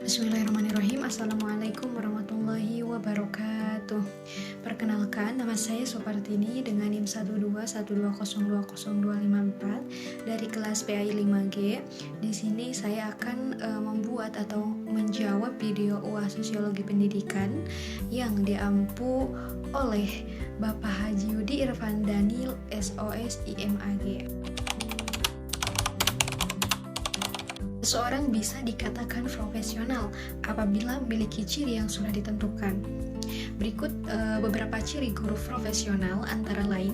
Bismillahirrahmanirrahim. Assalamualaikum warahmatullahi wabarakatuh. Perkenalkan, nama saya Supartini dengan NIM 121202024 dari kelas PAI 5G. Di sini saya akan membuat atau menjawab video UAS Sosiologi Pendidikan yang diampu oleh Bapak Haji Yudi Irfan Daniel SOS IMAG. Seseorang bisa dikatakan profesional apabila memiliki ciri yang sudah ditentukan. Berikut beberapa ciri guru profesional antara lain.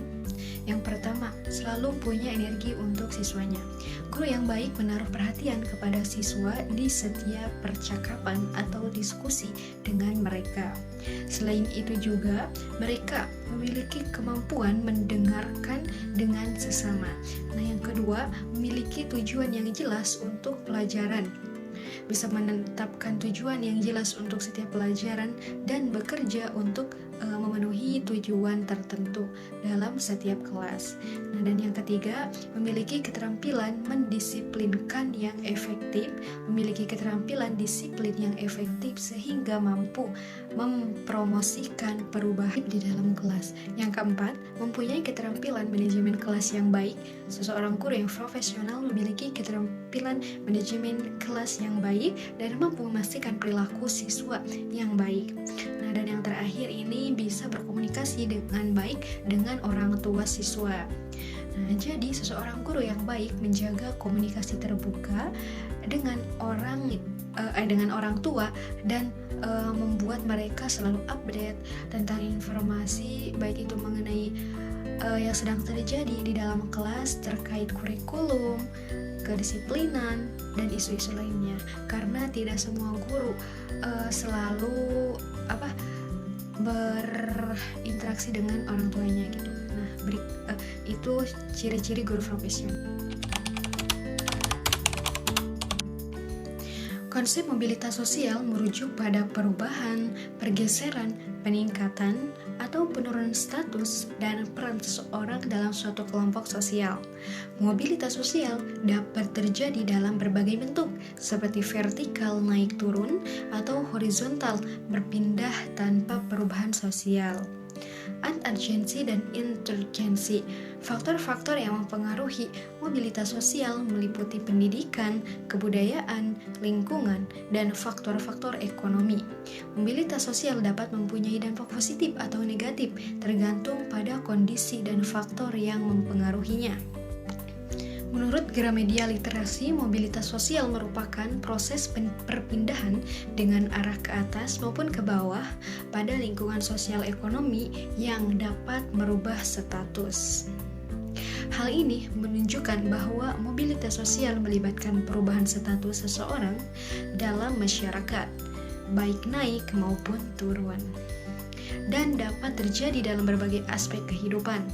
Yang pertama, selalu punya energi untuk siswanya. Guru yang baik menaruh perhatian kepada siswa di setiap percakapan atau diskusi dengan mereka. Selain itu juga, mereka memiliki kemampuan mendengarkan dengan sesama. Nah, yang kedua, memiliki tujuan yang jelas untuk pelajaran. Bisa menetapkan tujuan yang jelas untuk setiap pelajaran dan bekerja untuk memenuhi tujuan tertentu dalam setiap kelas. Nah, dan yang ketiga, memiliki keterampilan mendisiplinkan yang efektif, memiliki keterampilan disiplin yang efektif sehingga mampu mempromosikan perubahan di dalam kelas. Yang keempat, mempunyai keterampilan manajemen kelas yang baik. Seseorang guru yang profesional memiliki keterampilan manajemen kelas yang baik dan mampu memastikan perilaku siswa yang baik. Nah, dan yang terakhir ini bisa berkomunikasi dengan baik dengan orang tua siswa. Nah, jadi seseorang guru yang baik menjaga komunikasi terbuka dengan orang tua dan membuat mereka selalu update tentang informasi baik itu mengenai yang sedang terjadi di dalam kelas terkait kurikulum, kedisiplinan, dan isu-isu lainnya. Karena tidak semua guru selalu berinteraksi dengan orang tuanya gitu. Nah, itu ciri-ciri guru profesional. Konsep mobilitas sosial merujuk pada perubahan, pergeseran, peningkatan, atau penurunan status dan peran seseorang dalam suatu kelompok sosial. Mobilitas sosial dapat terjadi dalam berbagai bentuk, seperti vertikal naik turun atau horizontal berpindah tanpa perubahan sosial. Urgensi dan intergensi. Faktor-faktor yang mempengaruhi mobilitas sosial meliputi pendidikan, kebudayaan, lingkungan, dan faktor-faktor ekonomi. Mobilitas sosial dapat mempunyai dampak positif atau negatif tergantung pada kondisi dan faktor yang mempengaruhinya. Menurut Gramedia Literasi, mobilitas sosial merupakan proses perpindahan dengan arah ke atas maupun ke bawah pada lingkungan sosial ekonomi yang dapat merubah status. Hal ini menunjukkan bahwa mobilitas sosial melibatkan perubahan status seseorang dalam masyarakat, baik naik maupun turun, dan dapat terjadi dalam berbagai aspek kehidupan.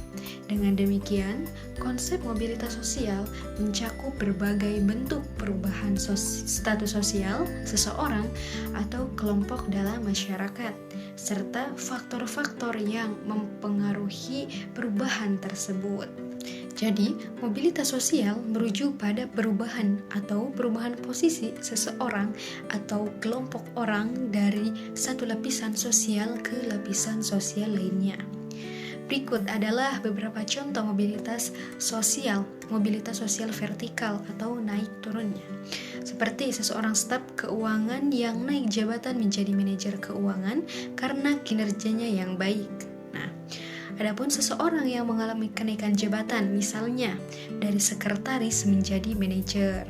Dengan demikian, konsep mobilitas sosial mencakup berbagai bentuk perubahan status sosial seseorang atau kelompok dalam masyarakat, serta faktor-faktor yang mempengaruhi perubahan tersebut. Jadi, mobilitas sosial merujuk pada perubahan atau perubahan posisi seseorang atau kelompok orang dari satu lapisan sosial ke lapisan sosial lainnya. Berikut adalah beberapa contoh mobilitas sosial vertikal atau naik turunnya. Seperti seseorang staf keuangan yang naik jabatan menjadi manajer keuangan karena kinerjanya yang baik. Adapun seseorang yang mengalami kenaikan jabatan, misalnya dari sekretaris menjadi manajer.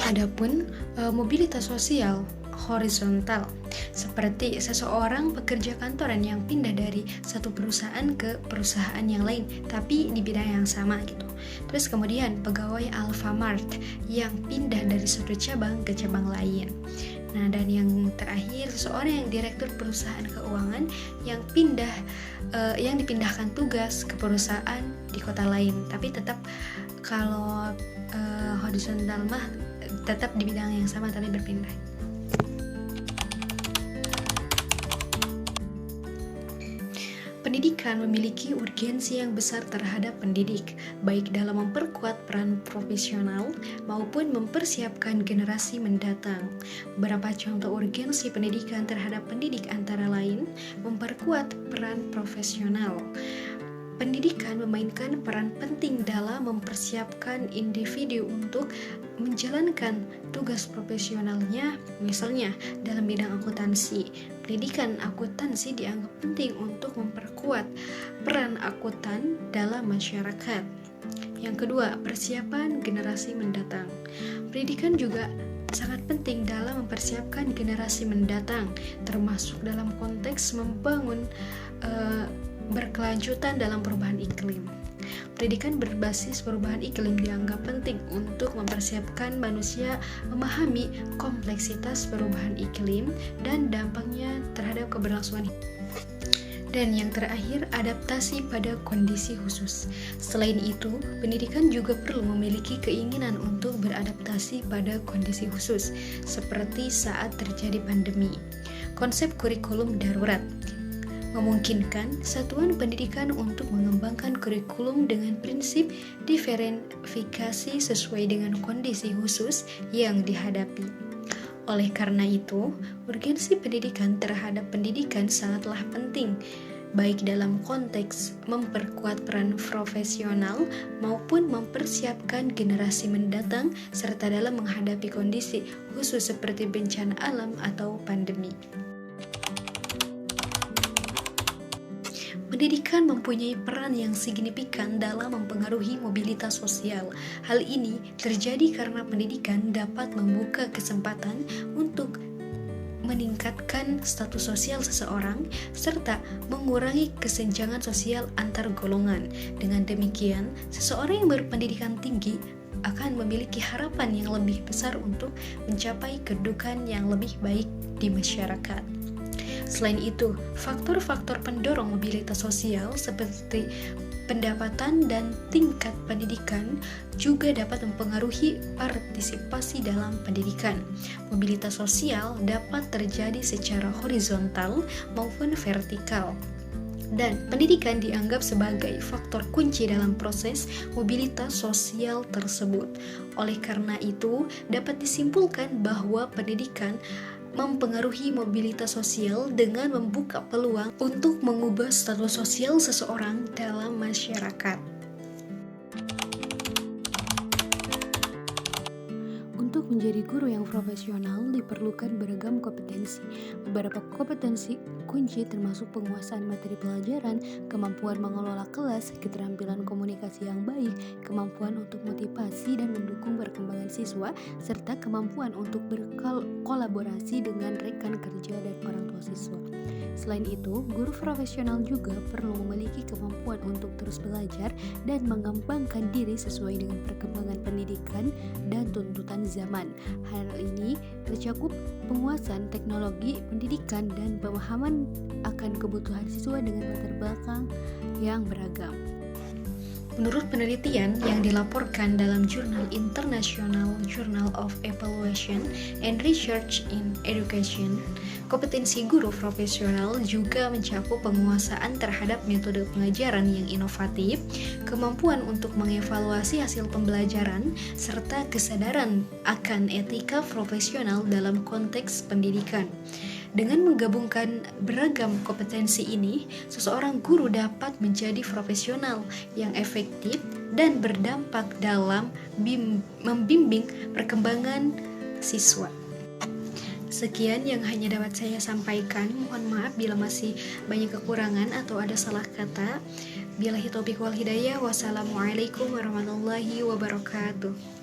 Adapun mobilitas sosial horizontal, seperti seseorang pekerja kantoran yang pindah dari satu perusahaan ke perusahaan yang lain, tapi di bidang yang sama gitu. Terus kemudian pegawai Alfamart yang pindah dari satu cabang ke cabang lain. Nah, dan yang terakhir, seseorang yang direktur perusahaan keuangan yang dipindahkan tugas ke perusahaan di kota lain, tapi tetap kalau horizontal mah tetap di bidang yang sama tapi berpindah. Pendidikan memiliki urgensi yang besar terhadap pendidik, baik dalam memperkuat peran profesional maupun mempersiapkan generasi mendatang. Beberapa contoh urgensi pendidikan terhadap pendidik antara lain, memperkuat peran profesional. Pendidikan memainkan peran penting dalam mempersiapkan individu untuk menjalankan tugas profesionalnya, misalnya dalam bidang akuntansi. Pendidikan akuntansi dianggap penting untuk memperkuat peran akuntan dalam masyarakat. Yang kedua, persiapan generasi mendatang. Pendidikan juga sangat penting dalam mempersiapkan generasi mendatang, termasuk dalam konteks membangun berkelanjutan dalam perubahan iklim. Pendidikan berbasis perubahan iklim dianggap penting untuk mempersiapkan manusia memahami kompleksitas perubahan iklim dan dampaknya terhadap keberlangsungan hidup. Dan yang terakhir, adaptasi pada kondisi khusus. Selain itu, pendidikan juga perlu memiliki keinginan untuk beradaptasi pada kondisi khusus, seperti saat terjadi pandemi. Konsep kurikulum darurat memungkinkan satuan pendidikan untuk mengembangkan kurikulum dengan prinsip diferensifikasi sesuai dengan kondisi khusus yang dihadapi. Oleh karena itu, urgensi pendidikan terhadap pendidikan sangatlah penting, baik dalam konteks memperkuat peran profesional maupun mempersiapkan generasi mendatang serta dalam menghadapi kondisi khusus seperti bencana alam atau pandemi. Pendidikan mempunyai peran yang signifikan dalam mempengaruhi mobilitas sosial. Hal ini terjadi karena pendidikan dapat membuka kesempatan untuk meningkatkan status sosial seseorang serta mengurangi kesenjangan sosial antar golongan. Dengan demikian, seseorang yang berpendidikan tinggi akan memiliki harapan yang lebih besar untuk mencapai kedudukan yang lebih baik di masyarakat. Selain itu, faktor-faktor pendorong mobilitas sosial seperti pendapatan dan tingkat pendidikan juga dapat mempengaruhi partisipasi dalam pendidikan. Mobilitas sosial dapat terjadi secara horizontal maupun vertikal. Dan pendidikan dianggap sebagai faktor kunci dalam proses mobilitas sosial tersebut. Oleh karena itu, dapat disimpulkan bahwa pendidikan mempengaruhi mobilitas sosial dengan membuka peluang untuk mengubah status sosial seseorang dalam masyarakat. Untuk menjadi guru yang profesional diperlukan beragam kompetensi. Beberapa kompetensi kunci termasuk penguasaan materi pelajaran, kemampuan mengelola kelas, keterampilan komunikasi yang baik, kemampuan untuk motivasi dan mendukung perkembangan siswa, serta kemampuan untuk berkolaborasi dengan rekan kerja dan orang tua siswa. Selain itu, guru profesional juga perlu memiliki kemampuan untuk terus belajar dan mengembangkan diri sesuai dengan perkembangan pendidikan dan tuntutan zaman. Hal ini tercakup penguasaan teknologi pendidikan dan pemahaman akan kebutuhan siswa dengan latar belakang yang beragam. Menurut penelitian yang dilaporkan dalam jurnal International Journal of Evaluation and Research in Education, kompetensi guru profesional juga mencakup penguasaan terhadap metode pengajaran yang inovatif, kemampuan untuk mengevaluasi hasil pembelajaran, serta kesadaran akan etika profesional dalam konteks pendidikan. Dengan menggabungkan beragam kompetensi ini, seseorang guru dapat menjadi profesional yang efektif dan berdampak dalam membimbing perkembangan siswa. Sekian yang hanya dapat saya sampaikan. Mohon maaf bila masih banyak kekurangan atau ada salah kata. Billahi taufiq wal hidayah. Wassalamualaikum warahmatullahi wabarakatuh.